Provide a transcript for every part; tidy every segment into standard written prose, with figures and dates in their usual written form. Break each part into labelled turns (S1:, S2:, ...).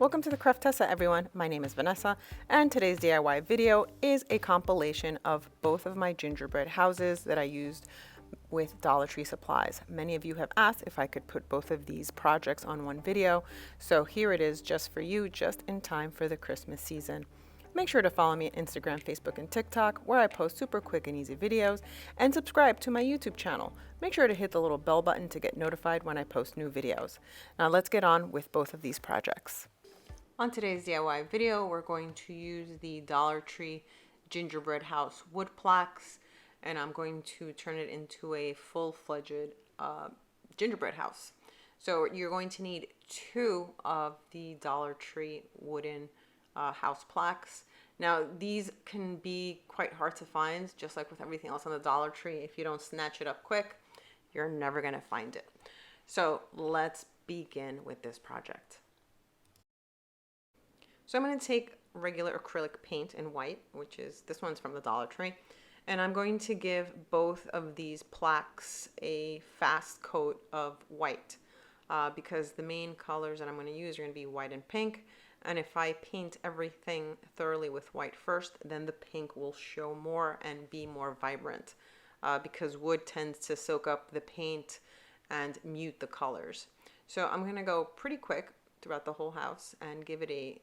S1: Welcome to the Craftessa, everyone. My name is Vanessa, and today's DIY video is a compilation of both of my gingerbread houses that I used with Dollar Tree supplies. Many of you have asked if I could put both of these projects on one video, so here it is just for you, just in time for the Christmas season. Make sure to follow me on Instagram, Facebook, and TikTok, where I post super quick and easy videos, and subscribe to my YouTube channel. Make sure to hit the little bell button to get notified when I post new videos. Now let's get on with both of these projects. On today's DIY video, we're going to use the Dollar Tree gingerbread house wood plaques, and I'm going to turn it into a full-fledged gingerbread house. So you're going to need 2 of the Dollar Tree wooden house plaques. Now these can be quite hard to find, just like with everything else on the Dollar Tree. If you don't snatch it up quick, you're never going to find it. So let's begin with this project. So I'm going to take regular acrylic paint in white, which is, this one's from the Dollar Tree, and I'm going to give both of these plaques a fast coat of white because the main colors that I'm going to use are going to be white and pink. And if I paint everything thoroughly with white first, then the pink will show more and be more vibrant because wood tends to soak up the paint and mute the colors. So I'm going to go pretty quick throughout the whole house and give it a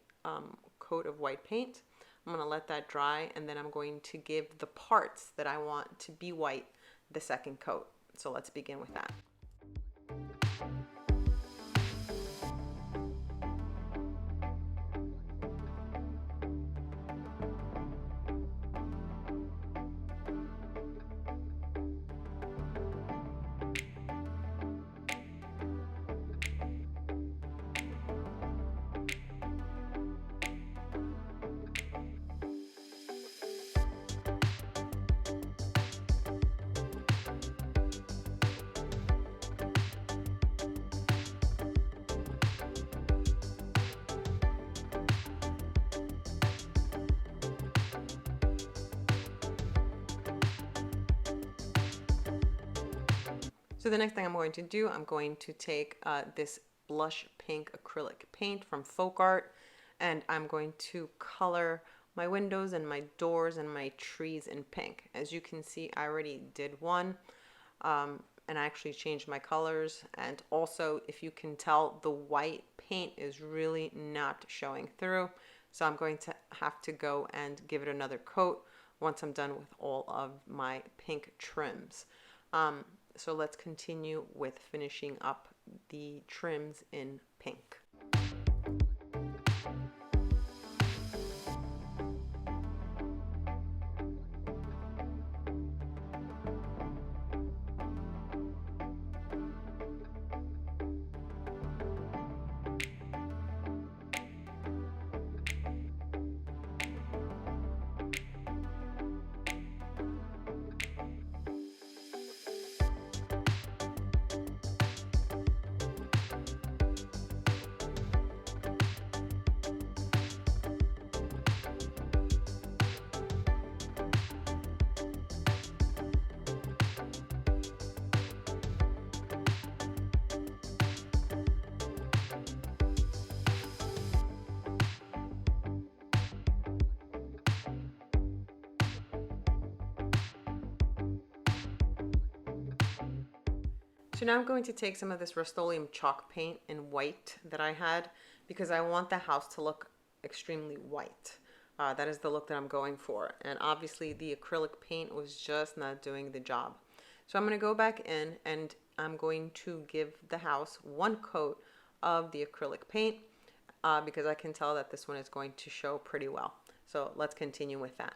S1: coat of white paint. I'm going to let that dry, and then I'm going to give the parts that I want to be white the second coat. So let's begin with that. So the next thing I'm going to do, I'm going to take this blush pink acrylic paint from Folk Art, and I'm going to color my windows and my doors and my trees in pink. As you can see, I already did one, and I actually changed my colors. And also, if you can tell, the white paint is really not showing through. So I'm going to have to go and give it another coat once I'm done with all of my pink trims. So let's continue with finishing up the trims in pink. So now I'm going to take some of this Rust-Oleum chalk paint in white that I had because I want the house to look extremely white. That is the look that I'm going for. And obviously the acrylic paint was just not doing the job. So I'm going to go back in and I'm going to give the house 1 coat of the acrylic paint because I can tell that this one is going to show pretty well. So let's continue with that.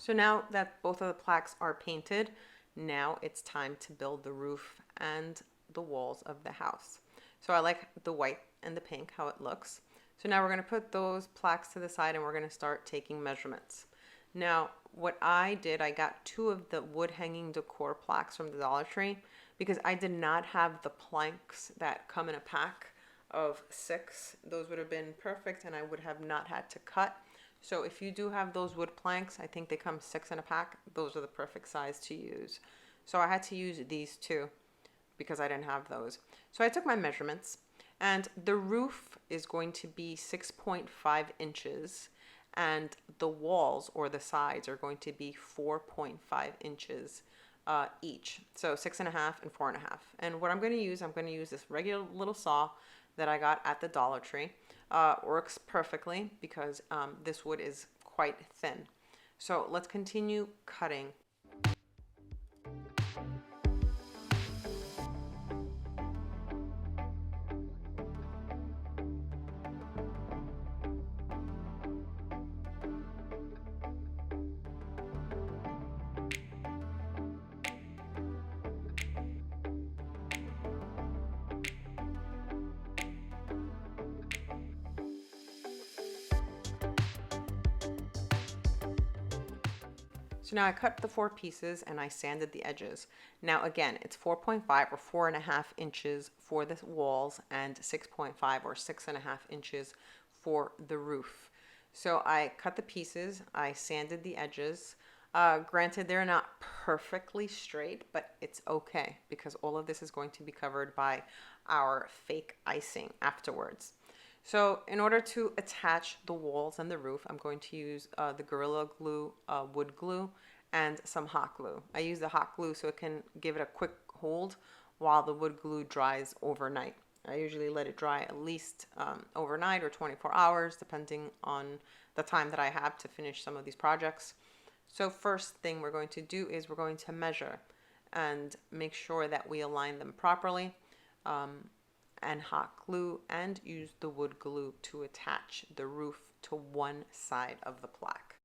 S1: So now that both of the plaques are painted, now it's time to build the roof and the walls of the house. So I like the white and the pink, how it looks. So now we're going to put those plaques to the side and we're going to start taking measurements. Now, what I did, I got 2 of the wood hanging decor plaques from the Dollar Tree because I did not have the planks that come in a pack of 6. Those would have been perfect and I would have not had to cut. So if you do have those wood planks, I think they come 6 in a pack. Those are the perfect size to use. So I had to use these 2 because I didn't have those. So I took my measurements and the roof is going to be 6.5 inches and the walls or the sides are going to be 4.5 inches each. So 6.5 and 4.5. And what I'm going to use this regular little saw that I got at the Dollar Tree. Works perfectly because this wood is quite thin. So let's continue cutting. So now I cut the 4 pieces and I sanded the edges. Now again, it's 4.5 or 4.5 inches for the walls and 6.5 or 6.5 inches for the roof. So I cut the pieces, I sanded the edges. Granted, they're not perfectly straight, but it's okay because all of this is going to be covered by our fake icing afterwards. So in order to attach the walls and the roof, I'm going to use the Gorilla Glue wood glue and some hot glue. I use the hot glue so it can give it a quick hold while the wood glue dries overnight. I usually let it dry at least overnight or 24 hours, depending on the time that I have to finish some of these projects. So first thing we're going to do is we're going to measure and make sure that we align them properly. And hot glue and use the wood glue to attach the roof to one side of the plaque.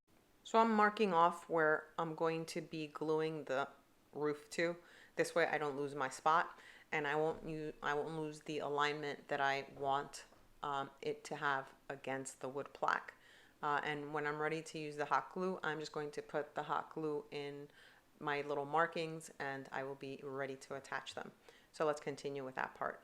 S1: So I'm marking off where I'm going to be gluing the roof to. This way I don't lose my spot and I won't lose the alignment that I want it to have against the wood plaque. And when I'm ready to use the hot glue, I'm just going to put the hot glue in my little markings and I will be ready to attach them. So let's continue with that part.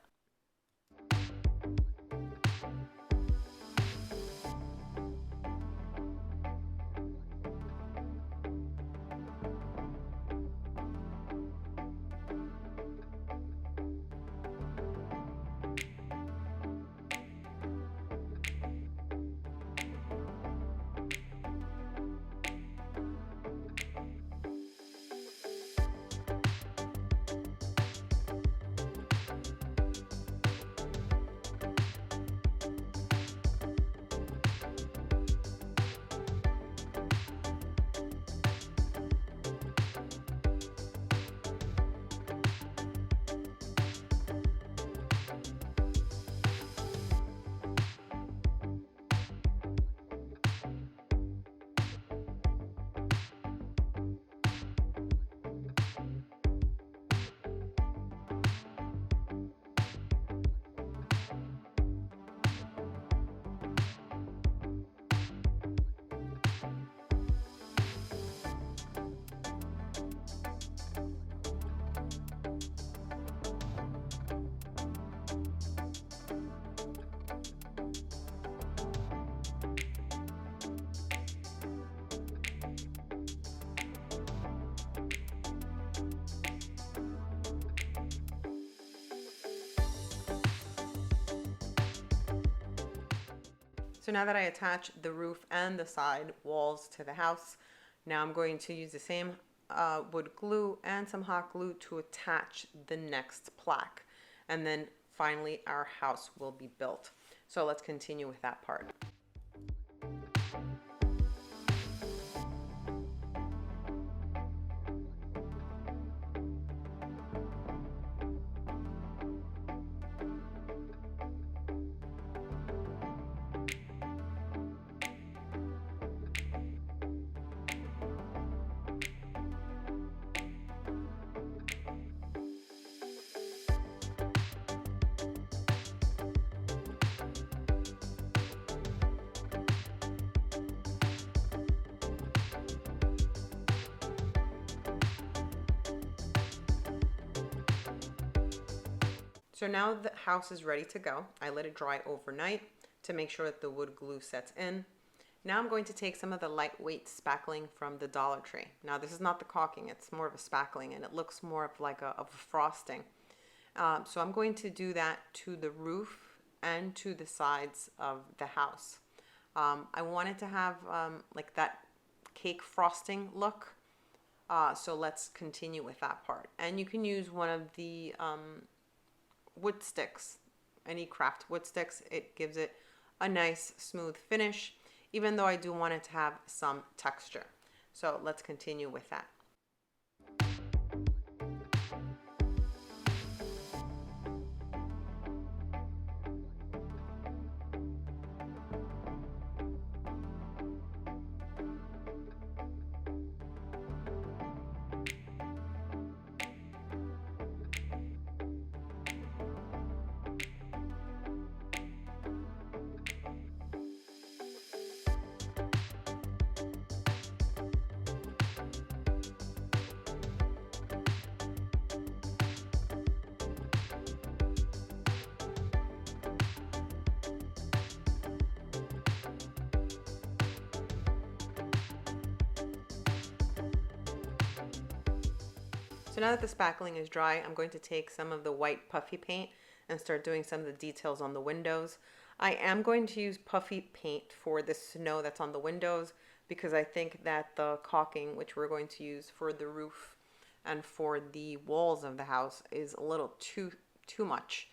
S1: So now that I attached the roof and the side walls to the house, now I'm going to use the same wood glue and some hot glue to attach the next plaque. And then finally our house will be built. So let's continue with that part. So now the house is ready to go. I let it dry overnight to make sure that the wood glue sets in. Now I'm going to take some of the lightweight spackling from the Dollar Tree. Now this is not the caulking, it's more of a spackling, and it looks more of like a frosting. So I'm going to do that to the roof and to the sides of the house. I wanted to have like that cake frosting look. So let's continue with that part. And you can use one of the wood sticks, any craft wood sticks. It gives it a nice smooth finish, even though I do want it to have some texture. So let's continue with that. So now that the spackling is dry, I'm going to take some of the white puffy paint and start doing some of the details on the windows. I am going to use puffy paint for the snow that's on the windows because I think that the caulking, which we're going to use for the roof and for the walls of the house, is a little too much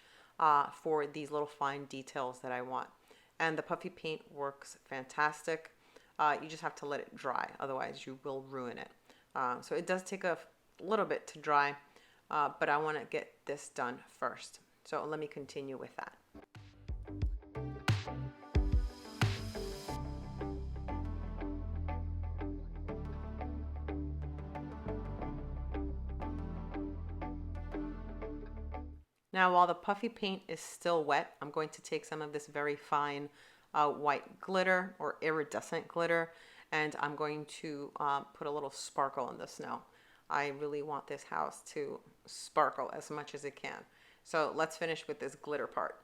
S1: for these little fine details that I want. And the puffy paint works fantastic. You just have to let it dry, otherwise you will ruin it. So it does take a little bit to dry, but I want to get this done first. So let me continue with that. Now, while the puffy paint is still wet, I'm going to take some of this very fine white glitter or iridescent glitter, and I'm going to put a little sparkle in the snow. I really want this house to sparkle as much as it can. So let's finish with this glitter part.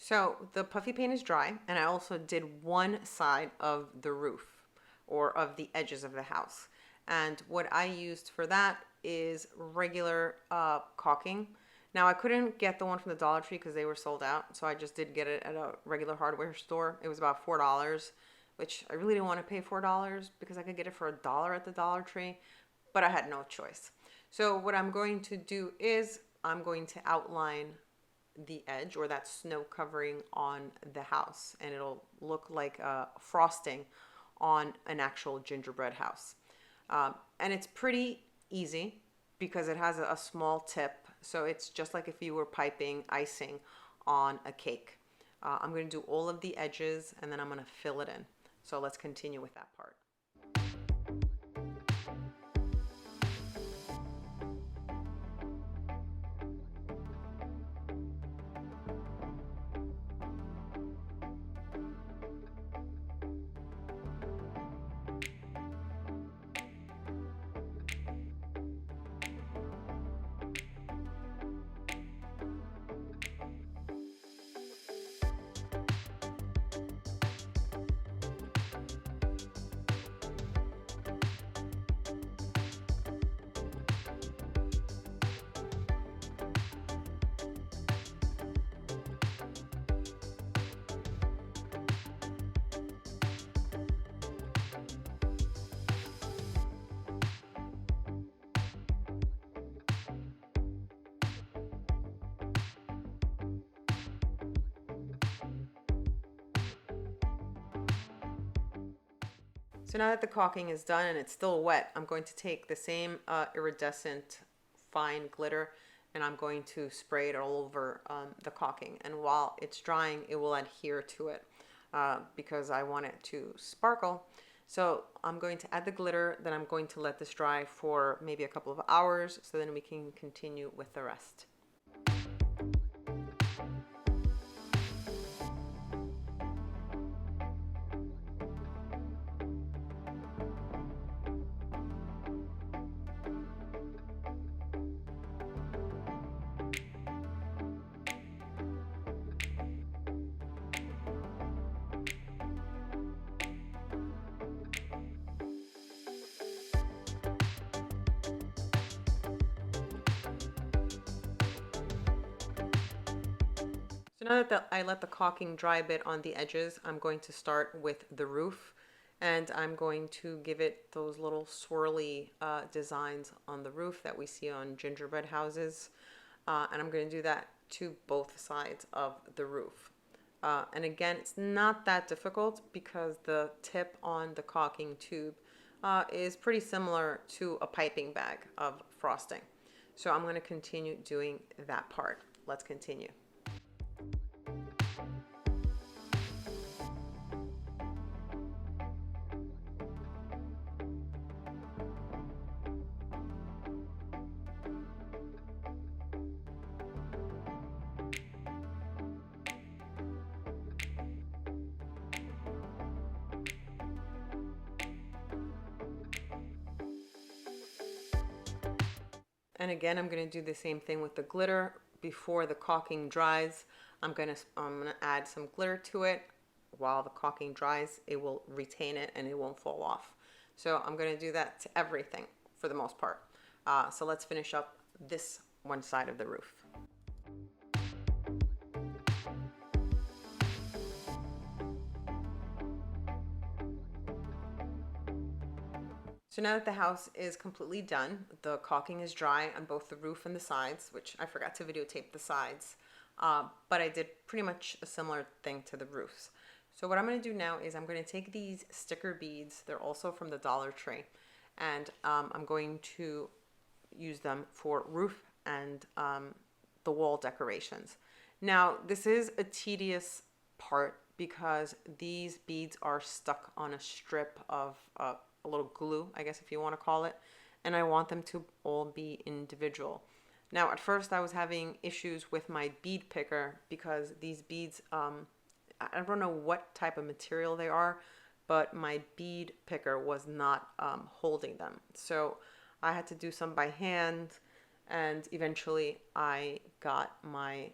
S1: So the puffy paint is dry, and I also did one side of the roof or of the edges of the house. And what I used for that is regular caulking. Now I couldn't get the one from the Dollar Tree because they were sold out, so I just did get it at a regular hardware store. It was about $4, which I really didn't want to pay $4 because I could get it for $1 at the Dollar Tree, but I had no choice. So what I'm going to do is I'm going to outline the edge or that snow covering on the house, and it'll look like frosting on an actual gingerbread house. And it's pretty easy because it has a small tip, so it's just like if you were piping icing on a cake. I'm going to do all of the edges and then I'm going to fill it in. So let's continue with that part. So now that the caulking is done and it's still wet, I'm going to take the same iridescent fine glitter and I'm going to spray it all over the caulking. And while it's drying, it will adhere to it because I want it to sparkle. So I'm going to add the glitter, then I'm going to let this dry for maybe a couple of hours, so then we can continue with the rest. So now that I let the caulking dry a bit on the edges, I'm going to start with the roof, and I'm going to give it those little swirly designs on the roof that we see on gingerbread houses. And I'm going to do that to both sides of the roof. And again, it's not that difficult because the tip on the caulking tube is pretty similar to a piping bag of frosting. So I'm going to continue doing that part. Let's continue. And again, I'm going to do the same thing with the glitter. Before the caulking dries, I'm going to add some glitter to it. While the caulking dries, it will retain it and it won't fall off. So I'm going to do that to everything for the most part. So let's finish up this one side of the roof. So now that the house is completely done, the caulking is dry on both the roof and the sides, which I forgot to videotape the sides, but I did pretty much a similar thing to the roofs. So what I'm going to do now is I'm going to take these sticker beads, they're also from the Dollar Tree, and I'm going to use them for roof and the wall decorations. Now this is a tedious part because these beads are stuck on a strip of a little glue, I guess if you want to call it, and I want them to all be individual. Now at first I was having issues with my bead picker because these beads, I don't know what type of material they are, but my bead picker was not holding them. So I had to do some by hand, and eventually I got my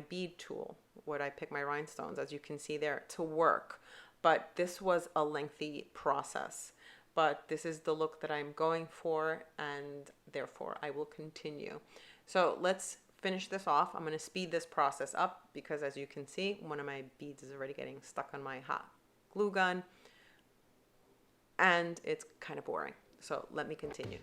S1: bead tool, what I pick my rhinestones, as you can see there, to work. But this was a lengthy process. But this is the look that I'm going for, and therefore I will continue. So let's finish this off. I'm going to speed this process up because, as you can see, one of my beads is already getting stuck on my hot glue gun, and it's kind of boring. So let me continue.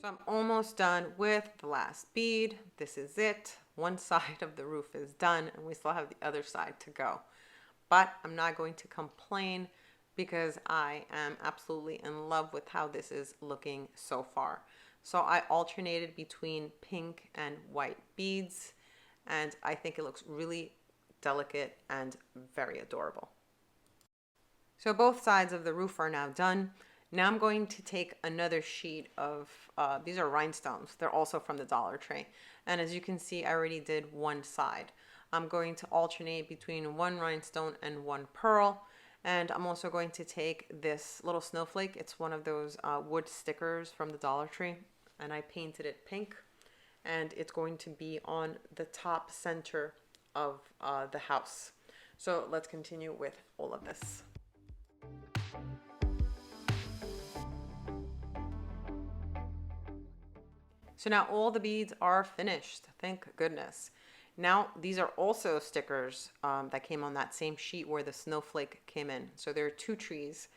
S1: So I'm almost done with the last bead. This is it. One side of the roof is done and we still have the other side to go. But I'm not going to complain because I am absolutely in love with how this is looking so far. So I alternated between pink and white beads, and I think it looks really delicate and very adorable. So both sides of the roof are now done. Now I'm going to take another sheet of, these are rhinestones. They're also from the Dollar Tree. And as you can see, I already did one side. I'm going to alternate between one rhinestone and one pearl. And I'm also going to take this little snowflake. It's one of those wood stickers from the Dollar Tree. And I painted it pink. And it's going to be on the top center of the house. So let's continue with all of this. So now all the beads are finished, thank goodness. Now these are also stickers that came on that same sheet where the snowflake came in. So there are two trees,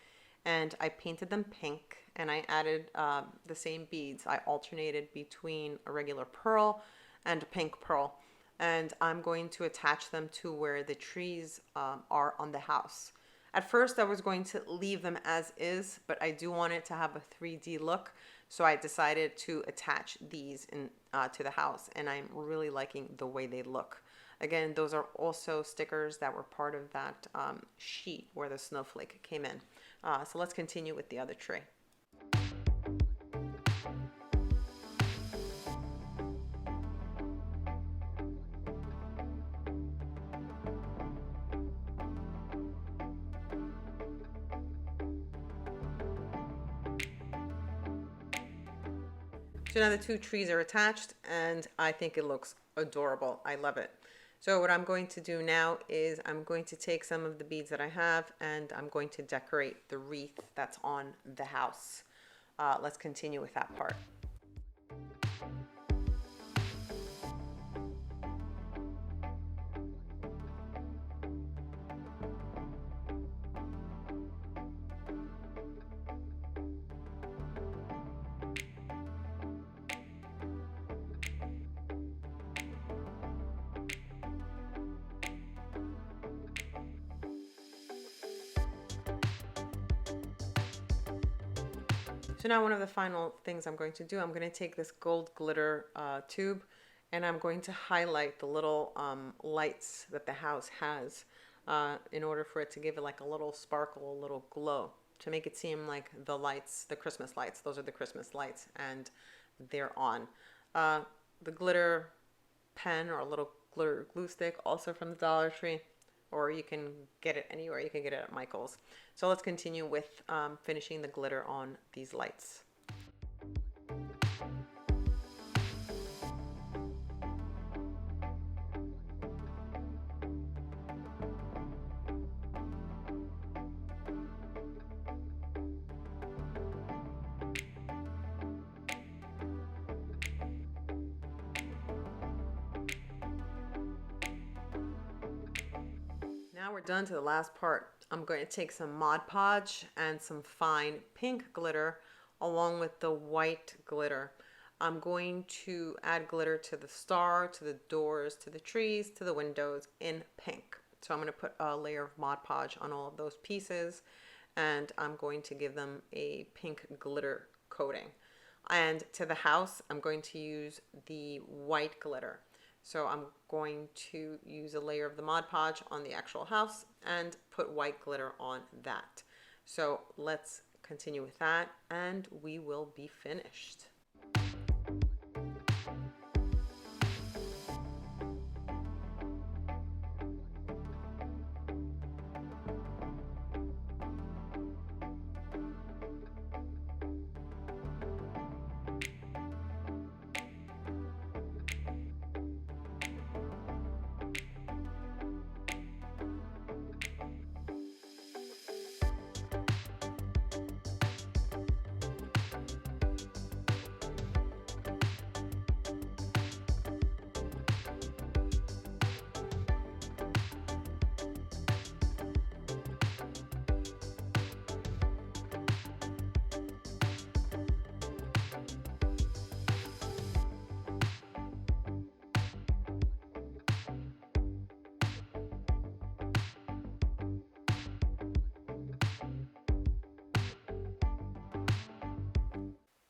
S1: and I painted them pink, and I added the same beads. I alternated between a regular pearl and a pink pearl, and I'm going to attach them to where the trees are on the house. At first I was going to leave them as is, but I do want it to have a 3D look, so I decided to attach these in to the house, and I'm really liking the way they look. Again, those are also stickers that were part of that sheet where the snowflake came in. So let's continue with the other tree. So now the two trees are attached, and I think it looks adorable. I love it. So what I'm going to do now is I'm going to take some of the beads that I have, and I'm going to decorate the wreath that's on the house. Let's continue with that part. So now one of the final things I'm going to do, I'm going to take this gold glitter tube, and I'm going to highlight the little lights that the house has in order for it to give it like a little sparkle, a little glow, to make it seem like the lights, the Christmas lights. Those are the Christmas lights, and they're on. The glitter pen or a little glitter glue stick, also from the Dollar Tree, or you can get it anywhere. You can get it at Michael's. So let's continue with finishing the glitter on these lights. Now we're done to the last part. I'm going to take some Mod Podge and some fine pink glitter along with the white glitter. I'm going to add glitter to the star, to the doors, to the trees, to the windows in pink. So I'm going to put a layer of Mod Podge on all of those pieces, and I'm going to give them a pink glitter coating. And to the house, I'm going to use the white glitter. So I'm going to use a layer of the Mod Podge on the actual house and put white glitter on that. So let's continue with that, and we will be finished.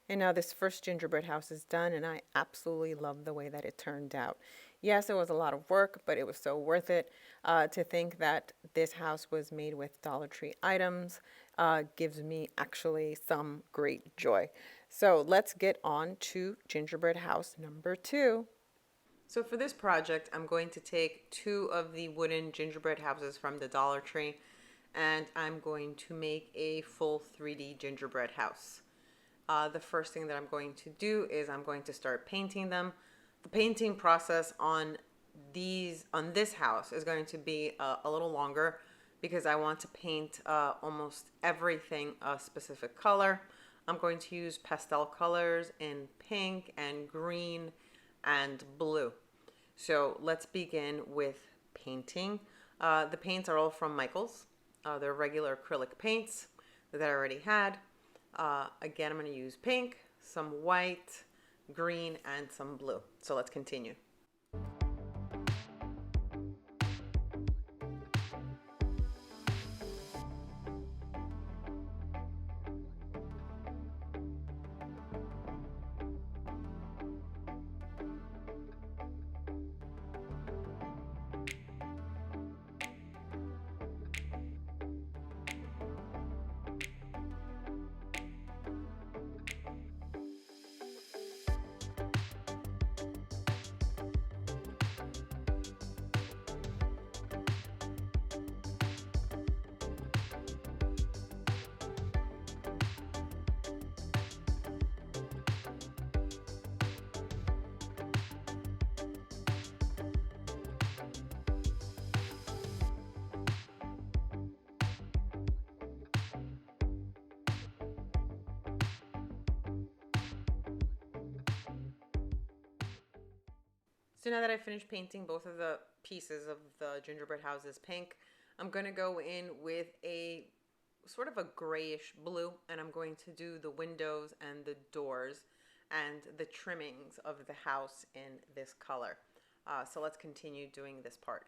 S1: And now this first gingerbread house is done, and I absolutely love the way that it turned out. Yes, it was a lot of work, but it was so worth it. To think that this house was made with Dollar Tree items gives me actually some great joy. So let's get on to gingerbread house number 2. So for this project, I'm going to take 2 of the wooden gingerbread houses from the Dollar Tree, and I'm going to make a full 3D gingerbread house. The first thing that I'm going to do is I'm going to start painting them. The painting process on this house is going to be a little longer because I want to paint almost everything a specific color. I'm going to use pastel colors in pink and green and blue. So let's begin with painting. The paints are all from Michael's. They're regular acrylic paints that I already had. Again, I'm going to use pink, some white, green, and some blue. So let's continue. So now that I've finished painting both of the pieces of the gingerbread houses pink, I'm going to go in with a sort of a grayish blue, and I'm going to do the windows and the doors and the trimmings of the house in this color. So let's continue doing this part.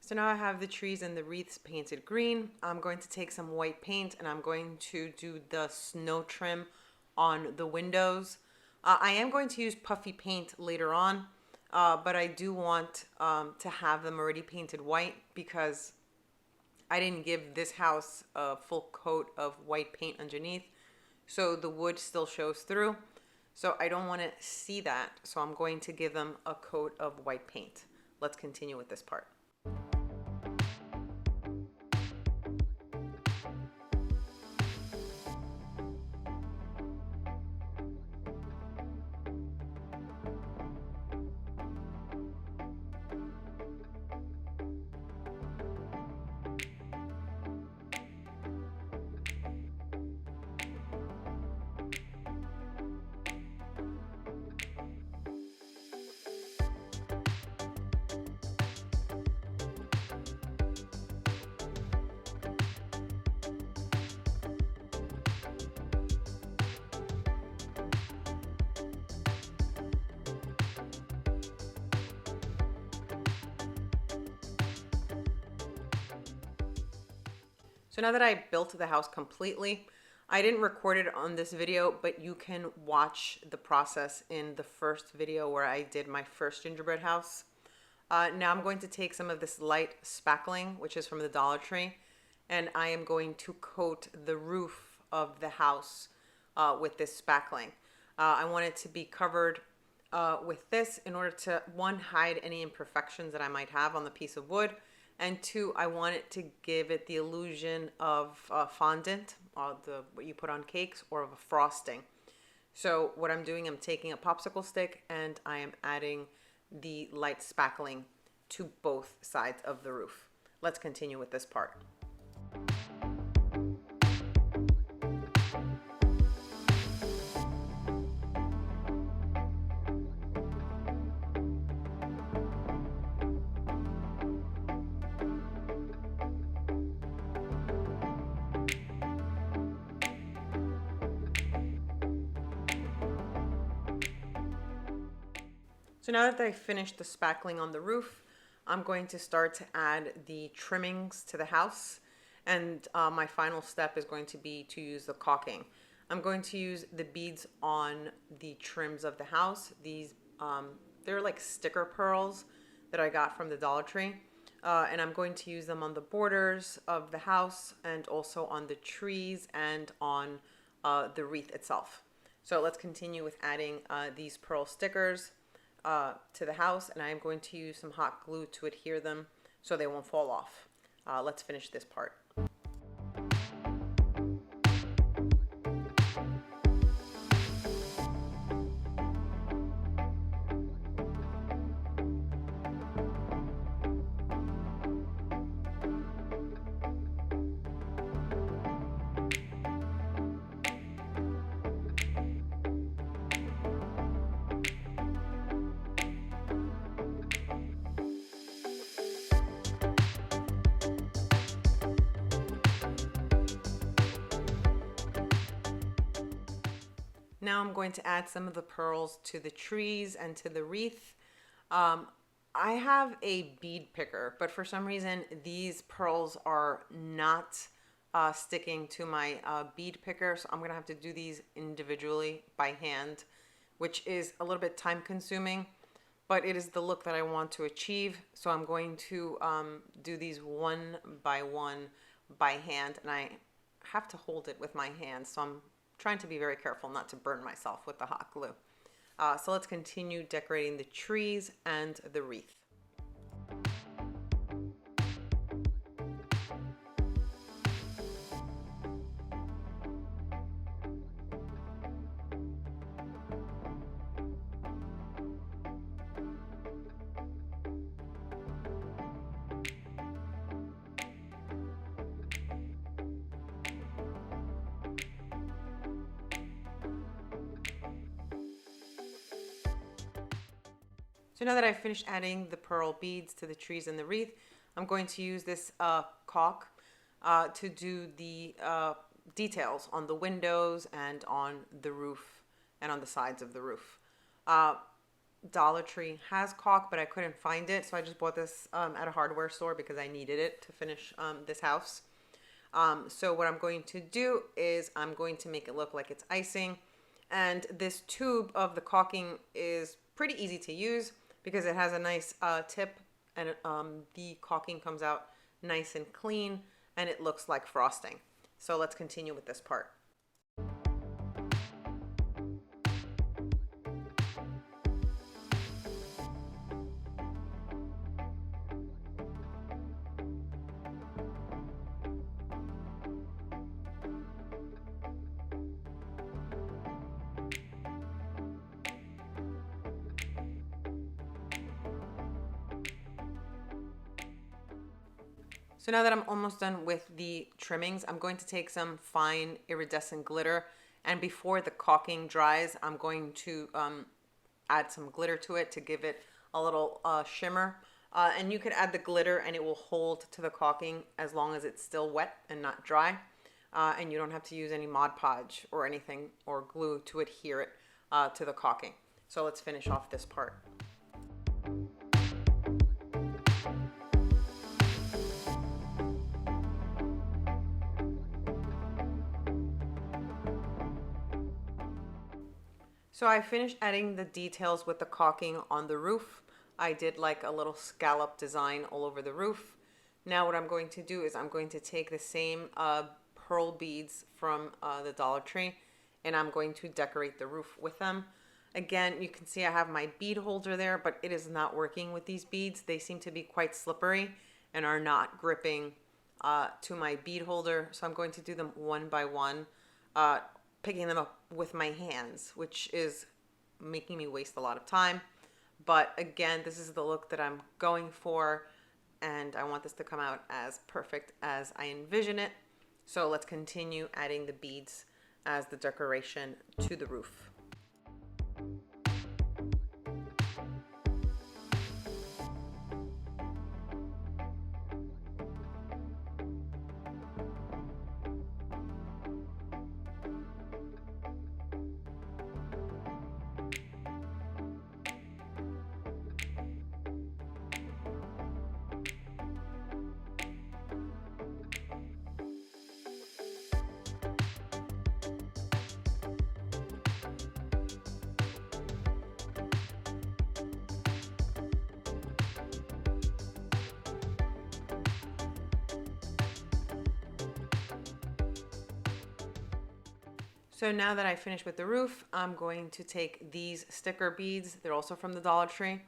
S1: So now I have the trees and the wreaths painted green. I'm going to take some white paint and I'm going to do the snow trim on the windows. I am going to use puffy paint later on, but I do want to have them already painted white because I didn't give this house a full coat of white paint underneath, so the wood still shows through. So I don't want to see that, so I'm going to give them a coat of white paint. Let's continue with this part. So now that I built the house completely, I didn't record it on this video, but you can watch the process in the first video where I did my first gingerbread house. Now I'm going to take some of this light spackling, which is from the Dollar Tree, and I am going to coat the roof of the house with this spackling. I want it to be covered with this in order to, one, hide any imperfections that I might have on the piece of wood, and two, I want it to give it the illusion of fondant, what you put on cakes, or of a frosting. So what I'm doing, I'm taking a popsicle stick and I am adding the light spackling to both sides of the roof. Let's continue with this part. So now that I finished the spackling on the roof, I'm going to start to add the trimmings to the house. And my final step is going to be to use the caulking. I'm going to use the beads on the trims of the house. These, they're like sticker pearls that I got from the Dollar Tree. and I'm going to use them on the borders of the house and also on the trees and on the wreath itself. So let's continue with adding these pearl stickers to the house, and I'm going to use some hot glue to adhere them so they won't fall off. Let's finish this part. Now I'm going to add some of the pearls to the trees and to the wreath. I have a bead picker, but for some reason these pearls are not sticking to my bead picker, so I'm gonna have to do these individually by hand, which is a little bit time consuming, but it is the look that I want to achieve. So I'm going to do these one by hand, and I have to hold it with my hand, so I'm trying to be very careful not to burn myself with the hot glue. So let's continue decorating the trees and the wreath. So now that I've finished adding the pearl beads to the trees and the wreath, I'm going to use this caulk to do the details on the windows and on the roof and on the sides of the roof. Dollar Tree has caulk, but I couldn't find it, so I just bought this at a hardware store because I needed it to finish this house. So what I'm going to do is I'm going to make it look like it's icing, and this tube of the caulking is pretty easy to use because it has a nice tip, and the caulking comes out nice and clean, and it looks like frosting. So let's continue with this part. So now that I'm almost done with the trimmings, I'm going to take some fine iridescent glitter, and before the caulking dries, I'm going to add some glitter to it to give it a little shimmer. And you could add the glitter and it will hold to the caulking as long as it's still wet and not dry. And you don't have to use any Mod Podge or anything or glue to adhere it to the caulking. So let's finish off this part. So I finished adding the details with the caulking on the roof. I did like a little scallop design all over the roof. Now what I'm going to do is I'm going to take the same pearl beads from the Dollar Tree, and I'm going to decorate the roof with them. Again, you can see I have my bead holder there, but it is not working with these beads. They seem to be quite slippery and are not gripping to my bead holder. So I'm going to do them one by one, picking them up with my hands, which is making me waste a lot of time. But again, this is the look that I'm going for, and I want this to come out as perfect as I envision it. So let's continue adding the beads as the decoration to the roof. So now that I finished with the roof, I'm going to take these sticker beads. They're also from the Dollar Tree,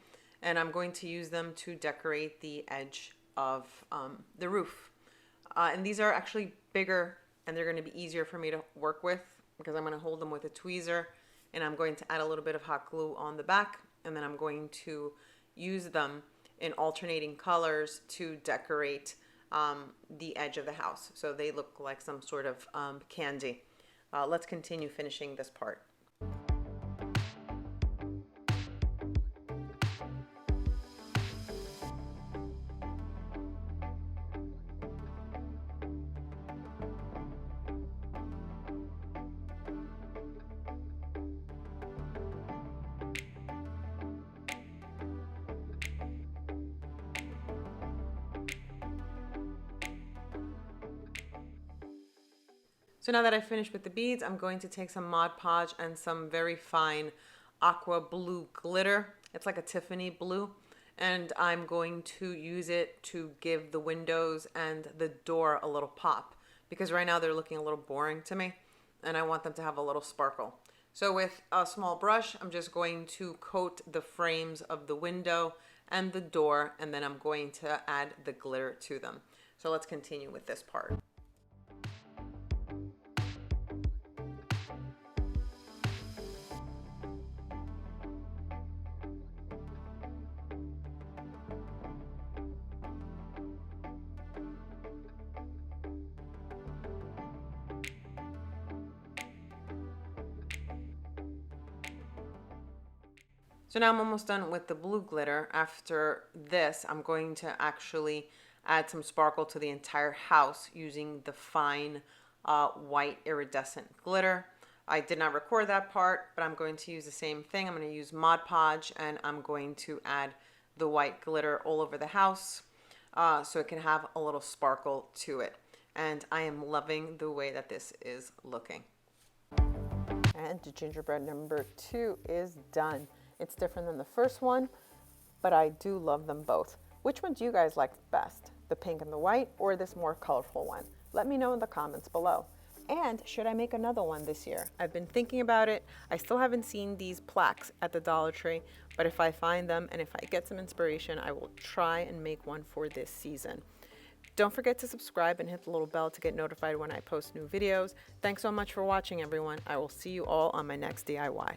S1: and I'm going to use them to decorate the edge of the roof. And these are actually bigger, and they're going to be easier for me to work with because I'm going to hold them with a tweezer, and I'm going to add a little bit of hot glue on the back, and then I'm going to use them in alternating colors to decorate the edge of the house. So they look like some sort of candy. Let's continue finishing this part. So now that I've finished with the beads, I'm going to take some Mod Podge and some very fine aqua blue glitter. It's like a Tiffany blue. And I'm going to use it to give the windows and the door a little pop. Because right now they're looking a little boring to me. And I want them to have a little sparkle. So with a small brush, I'm just going to coat the frames of the window and the door. And then I'm going to add the glitter to them. So let's continue with this part. So now I'm almost done with the blue glitter. After this, I'm going to actually add some sparkle to the entire house using the fine white iridescent glitter. I did not record that part, but I'm going to use the same thing. I'm going to use Mod Podge, and I'm going to add the white glitter all over the house so it can have a little sparkle to it. And I am loving the way that this is looking. And gingerbread number 2 is done. It's different than the first one, but I do love them both. Which one do you guys like best? The pink and the white or this more colorful one? Let me know in the comments below. And should I make another one this year? I've been thinking about it. I still haven't seen these plaques at the Dollar Tree, but if I find them and if I get some inspiration, I will try and make one for this season. Don't forget to subscribe and hit the little bell to get notified when I post new videos. Thanks so much for watching, everyone. I will see you all on my next DIY.